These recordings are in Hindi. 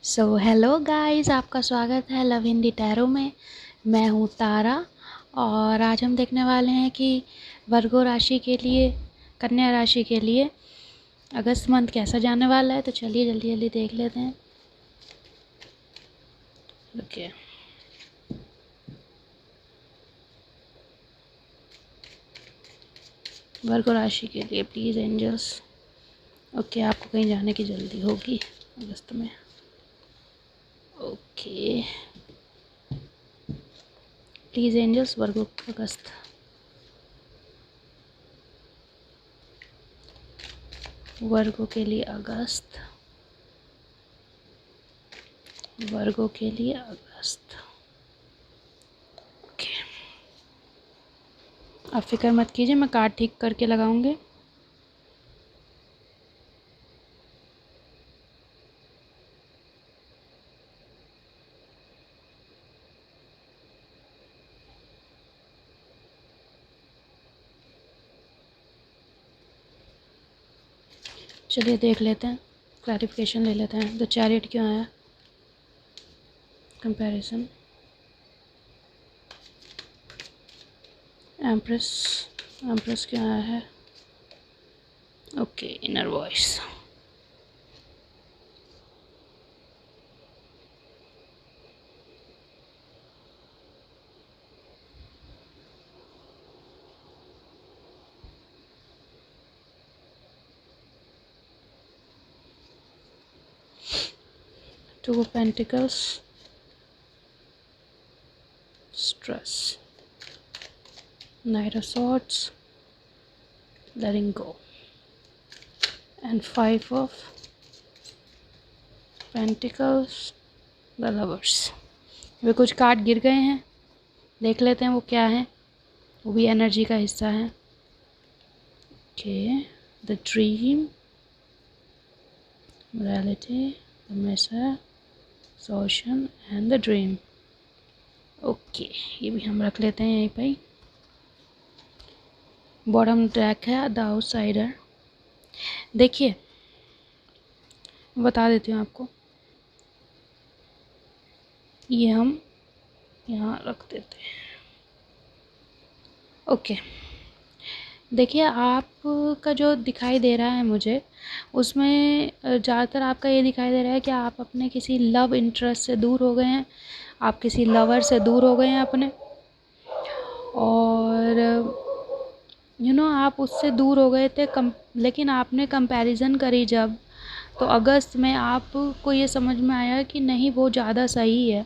सो हेलो गाइस, आपका स्वागत है लव हिंदी टैरो में। मैं हूँ तारा और आज हम देखने वाले हैं कि वर्गो राशि के लिए, कन्या राशि के लिए अगस्त मंथ कैसा जाने वाला है। तो चलिए जल्दी जल्दी देख लेते हैं। ओके, वर्गो राशि के लिए प्लीज़ एंजल्स। ओके, आपको कहीं जाने की जल्दी होगी अगस्त में। ओके, प्लीज़ एंजल्स, वर्गो अगस्त। वर्गो के लिए अगस्त, वर्गो के लिए अगस्त। ओके, आप फिक्र मत कीजिए, मैं कार्ड ठीक करके लगाऊंगी। चलिए देख लेते हैं, क्लैरिफिकेशन ले लेते हैं। द चैरियट क्यों आया? कंपैरिजन, एम्प्रेस, एम्प्रेस क्यों आया है? Okay, inner voice. Two of pentacles, stress, knight of swords, letting go, and five of pentacles, the lovers. वे कुछ कार्ड गिर गए हैं, देख लेते हैं वो क्या है। वो भी एनर्जी का हिस्सा है। Okay, the dream, reality, the measure, session and the dream. Okay, ये भी हम रख लेते हैं यहीं पे ही। बॉटम ट्रैक है द आउटसाइडर। देखिए, बता देती हूँ आपको, ये हम यहाँ रख देते हैं। ओके, देखिए आपका जो दिखाई दे रहा है मुझे, उसमें ज़्यादातर आपका ये दिखाई दे रहा है कि आप अपने किसी लव इंटरेस्ट से दूर हो गए हैं, आप किसी लवर से दूर हो गए हैं अपने, और आप उससे दूर हो गए थे लेकिन आपने कंपैरिजन करी जब, तो अगस्त में आपको ये समझ में आया कि नहीं, वो ज़्यादा सही है,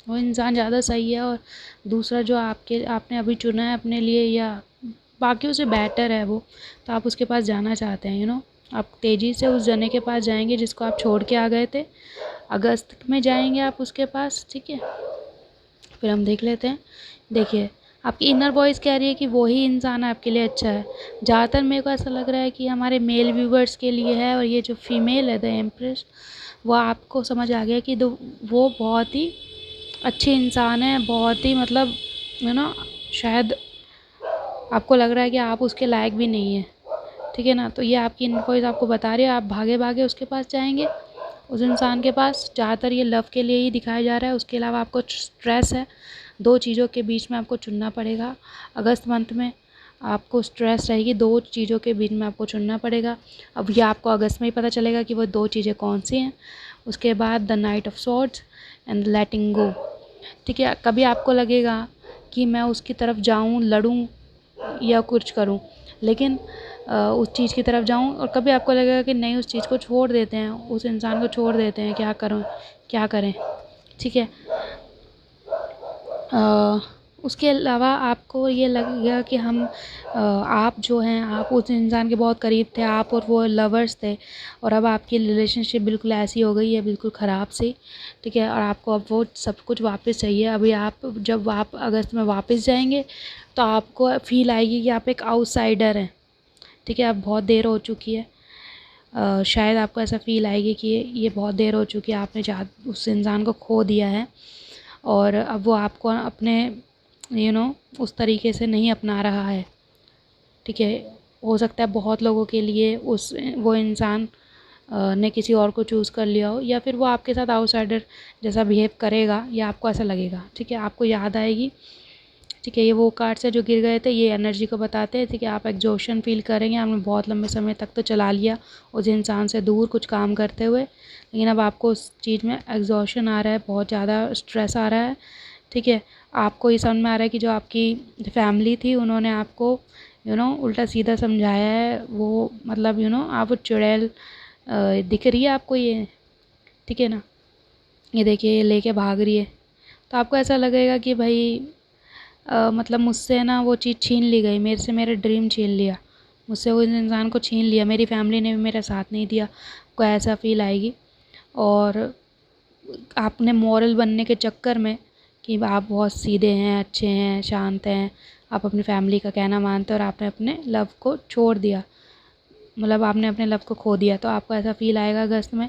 वो इंसान ज़्यादा सही है, और दूसरा जो आपने अभी चुना है अपने लिए या बाकियों से बेटर है वो, तो आप उसके पास जाना चाहते हैं। आप तेज़ी से उस जने के पास जाएंगे जिसको आप छोड़ के आ गए थे। अगस्त में जाएंगे आप उसके पास, ठीक है। फिर हम देख लेते हैं। देखिए, आपकी इनर वॉइस कह रही है कि वही इंसान आपके लिए अच्छा है। ज़्यादातर मेरे को ऐसा लग रहा है कि हमारे मेल व्यूवर्स के लिए है, और ये जो फीमेल है द एम्प्रेस, वो आपको समझ आ गया कि वो बहुत ही अच्छी इंसान है, बहुत ही मतलब शायद आपको लग रहा है कि आप उसके लायक भी नहीं है, ठीक है ना। तो ये आपकी इनर वॉइस आपको बता रही है, आप भागे भागे उसके पास जाएंगे, उस इंसान के पास। ज़्यादातर ये लव के लिए ही दिखाया जा रहा है। उसके अलावा आपको स्ट्रेस है, दो चीज़ों के बीच में आपको चुनना पड़ेगा। अगस्त मंथ में आपको स्ट्रेस रहेगी, दो चीज़ों के बीच में आपको चुनना पड़ेगा। अब ये आपको अगस्त में ही पता चलेगा कि वो दो चीज़ें कौन सी हैं। उसके बाद the knight of swords and letting go, ठीक है। कभी आपको लगेगा कि मैं उसकी तरफ जाऊं, लड़ूं या कुछ करूं, लेकिन उस चीज़ की तरफ जाऊं, और कभी आपको लगेगा कि नहीं, उस चीज़ को छोड़ देते हैं, उस इंसान को छोड़ देते हैं, क्या करूं, क्या करें, ठीक है। उसके अलावा आपको ये लगेगा कि आप जो हैं, आप उस इंसान के बहुत करीब थे, आप और वो लवर्स थे, और अब आपकी रिलेशनशिप बिल्कुल ऐसी हो गई है, बिल्कुल ख़राब सी, ठीक है। और आपको अब वो सब कुछ वापस चाहिए। अभी जब आप अगस्त में वापस जाएंगे, तो आपको फील आएगी कि आप एक आउटसाइडर हैं, ठीक है। अब बहुत देर हो चुकी है, शायद आपको ऐसा फील आएगी कि ये बहुत देर हो चुकी है, आपने उस इंसान को खो दिया है, और अब वो आपको अपने उस तरीके से नहीं अपना रहा है, ठीक है। हो सकता है बहुत लोगों के लिए वो इंसान ने किसी और को चूज़ कर लिया हो, या फिर वो आपके साथ आउटसाइडर जैसा बिहेव करेगा, या आपको ऐसा लगेगा, ठीक है। आपको याद आएगी, ठीक है। ये वो कार्ड्स है जो गिर गए थे, ये एनर्जी को बताते हैं, ठीक है। आप एग्जॉशन फील करेंगे, आपने बहुत लंबे समय तक तो चला लिया उस इंसान से दूर कुछ काम करते हुए, लेकिन अब आपको उस चीज़ में एग्जॉशन आ रहा है, बहुत ज़्यादा स्ट्रेस आ रहा है, ठीक है। आपको ये समझ में आ रहा है कि जो आपकी फैमिली थी उन्होंने आपको उल्टा सीधा समझाया है, वो मतलब आप चुड़ैल दिख रही है आपको ये, ठीक है ना। ये देखिए, ये लेके भाग रही है, तो आपको ऐसा लगेगा कि भाई मतलब मुझसे ना वो चीज़ छीन ली गई, मेरे से मेरा ड्रीम छीन लिया, मुझसे उस इंसान को छीन लिया, मेरी फैमिली ने भी मेरा साथ नहीं दिया, को ऐसा फील आएगी। और आपने मॉरल बनने के चक्कर में कि आप बहुत सीधे हैं, अच्छे हैं, शांत हैं, आप अपनी फैमिली का कहना मानते हैं और आपने अपने लव को छोड़ दिया, मतलब आपने अपने लव को खो दिया, तो आपको ऐसा फील आएगा अगस्त में,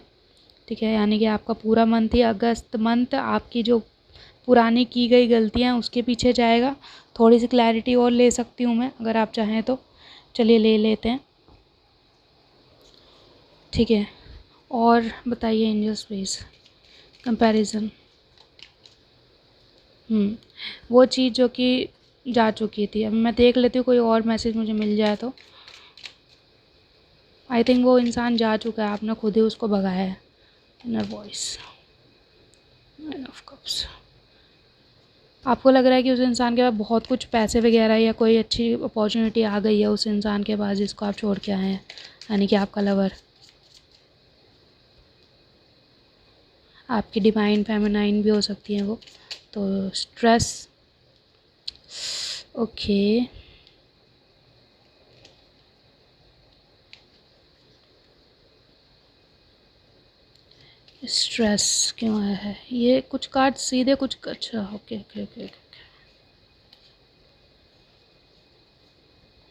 ठीक है। यानी कि आपका पूरा मंथ ही अगस्त मंथ आपकी जो पुरानी की गई गलतियाँ उसके पीछे जाएगा। थोड़ी सी क्लैरिटी और ले सकती हूँ मैं, अगर आप चाहें तो, चलिए ले लेते हैं, ठीक है। और बताइए एंजल्स प्लीज़, कंपैरिजन, वो चीज़ जो कि जा चुकी थी, अब मैं देख लेती हूँ कोई और मैसेज मुझे मिल जाए तो। आई थिंक वो इंसान जा चुका है, आपने खुद ही उसको भगाया है। Inner voice, nine of cups, आपको लग रहा है कि उस इंसान के पास बहुत कुछ पैसे वगैरह या कोई अच्छी अपॉर्चुनिटी आ गई है उस इंसान के पास जिसको आप छोड़ के आए हैं, यानी कि आपका लवर, आपकी डिवाइन फेमिनाइन भी हो सकती है वो। तो स्ट्रेस, ओके, स्ट्रेस क्यों आया है, ये कुछ कार्ड सीधे कुछ, अच्छा ओके ओके ओके ओके,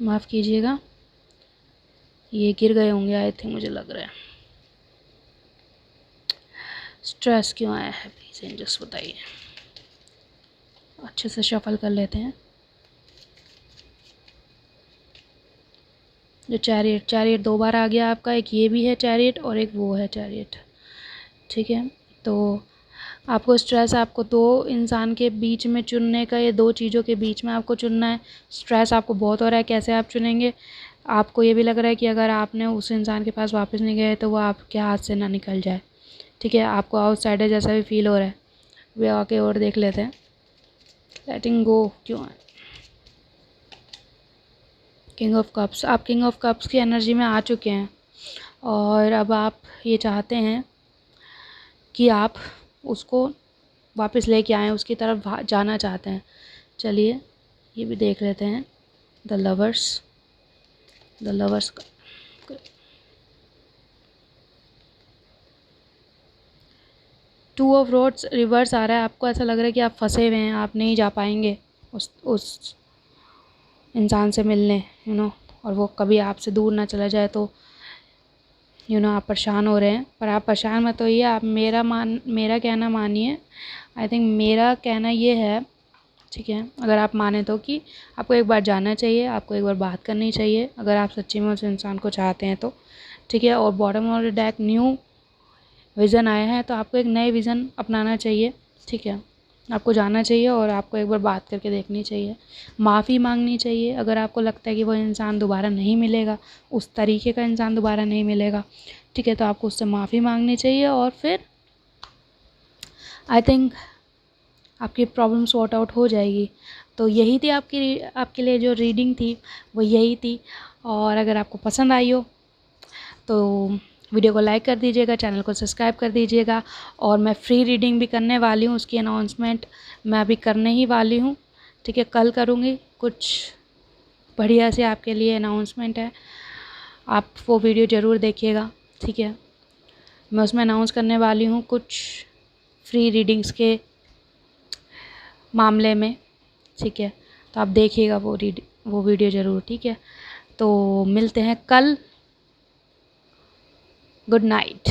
माफ़ कीजिएगा, ये गिर गए होंगे आई थिंक, मुझे लग रहा है। स्ट्रेस क्यों आया है प्लीज़ एंजल्स बताइए, अच्छे से शफल कर लेते हैं। जो चैरियट, चैरियट दो बार आ गया आपका, एक ये भी है चैरियट और एक वो है चैरियट, ठीक है। तो आपको स्ट्रेस, आपको दो इंसान के बीच में चुनने का, ये दो चीज़ों के बीच में आपको चुनना है। स्ट्रेस आपको बहुत हो रहा है, कैसे आप चुनेंगे। आपको ये भी लग रहा है कि अगर आपने उस इंसान के पास वापस नहीं गए तो वो आपके हाथ से ना निकल जाए, ठीक है। आपको आउटसाइडर जैसा भी फील हो रहा है, वे आके और देख लेते हैं। लेटिंग गो क्यों है, किंग ऑफ कप्स, आप किंग ऑफ कप्स की एनर्जी में आ चुके हैं और अब आप ये चाहते हैं कि आप उसको वापस लेके आएँ, उसकी तरफ जाना चाहते हैं। चलिए ये भी देख लेते हैं, द लवर्स, द लवर्स का टू ऑफ रोड्स रिवर्स आ रहा है। आपको ऐसा लग रहा है कि आप फंसे हुए हैं, आप नहीं जा पाएंगे उस इंसान से मिलने, और वो कभी आपसे दूर ना चला जाए, तो आप परेशान हो रहे हैं। पर आप परेशान मत होइए, आप मेरा कहना मानिए। आई थिंक मेरा कहना ये है, ठीक है, अगर आप माने तो, कि आपको एक बार जाना चाहिए, आपको एक बार बात करनी चाहिए, अगर आप सच्ची में उस इंसान को चाहते हैं तो, ठीक है। और bottom of the deck new vision आया है, तो आपको एक नए विज़न अपनाना चाहिए, ठीक है। आपको जाना चाहिए और आपको एक बार बात करके देखनी चाहिए, माफ़ी मांगनी चाहिए। अगर आपको लगता है कि वो इंसान दोबारा नहीं मिलेगा, उस तरीके का इंसान दोबारा नहीं मिलेगा, ठीक है, तो आपको उससे माफ़ी मांगनी चाहिए और फिर आई थिंक आपकी प्रॉब्लम सॉर्ट आउट हो जाएगी। तो यही थी आपके लिए जो रीडिंग थी, वो यही थी। और अगर आपको पसंद आई हो तो वीडियो को लाइक कर दीजिएगा, चैनल को सब्सक्राइब कर दीजिएगा। और मैं फ्री रीडिंग भी करने वाली हूँ, उसकी अनाउंसमेंट मैं अभी करने ही वाली हूँ, ठीक है, कल करूँगी। कुछ बढ़िया से आपके लिए अनाउंसमेंट है, आप वो वीडियो ज़रूर देखिएगा, ठीक है। मैं उसमें अनाउंस करने वाली हूँ कुछ फ्री रीडिंग्स के मामले में, ठीक है। तो आप देखिएगा वो वीडियो ज़रूर, ठीक है। तो मिलते हैं कल, गुड नाइट।